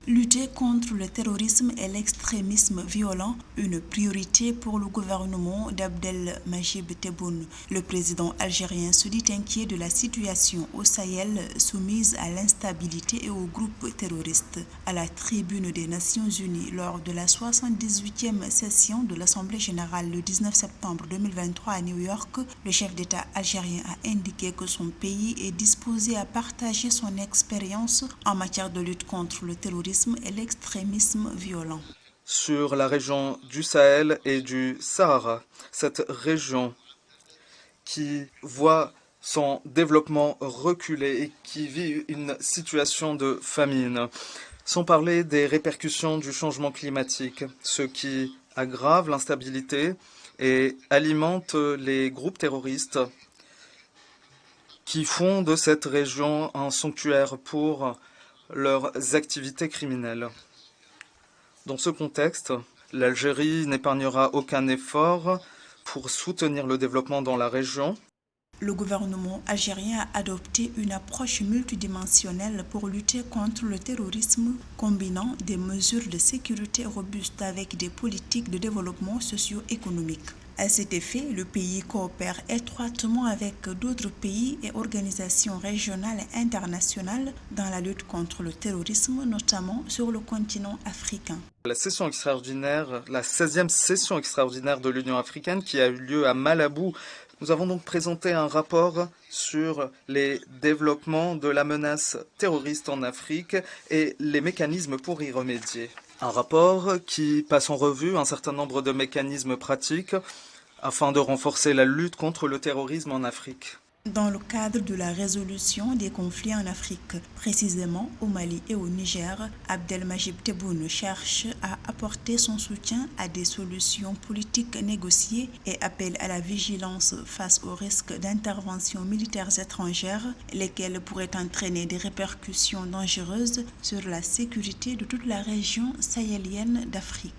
Lutter contre le terrorisme et l'extrémisme violent, une priorité pour le gouvernement d'Abdelmadjid Tebboune. Le président algérien se dit inquiet de la situation au Sahel soumise à l'instabilité et aux groupes terroristes. À la tribune des Nations Unies lors de la 78e session de l'Assemblée générale le 19 septembre 2023 à New York, le chef d'État algérien a indiqué que son pays est disposé à partager son expérience en matière de lutte contre le terrorisme et l'extrémisme violent. Sur la région du Sahel et du Sahara, cette région qui voit son développement reculer et qui vit une situation de famine, sans parler des répercussions du changement climatique, ce qui aggrave l'instabilité et alimente les groupes terroristes qui font de cette région un sanctuaire pour leurs activités criminelles. Dans ce contexte, l'Algérie n'épargnera aucun effort pour soutenir le développement dans la région. Le gouvernement algérien a adopté une approche multidimensionnelle pour lutter contre le terrorisme, combinant des mesures de sécurité robustes avec des politiques de développement socio-économique. À cet effet, le pays coopère étroitement avec d'autres pays et organisations régionales et internationales dans la lutte contre le terrorisme, notamment sur le continent africain. La 16e session extraordinaire de l'Union africaine qui a eu lieu à Malabo, nous avons donc présenté un rapport sur les développements de la menace terroriste en Afrique et les mécanismes pour y remédier. Un rapport qui passe en revue un certain nombre de mécanismes pratiques afin de renforcer la lutte contre le terrorisme en Afrique. Dans le cadre de la résolution des conflits en Afrique, précisément au Mali et au Niger, Abdelmadjid Tebboune cherche à apporter son soutien à des solutions politiques négociées et appelle à la vigilance face aux risques d'interventions militaires étrangères, lesquelles pourraient entraîner des répercussions dangereuses sur la sécurité de toute la région sahélienne d'Afrique.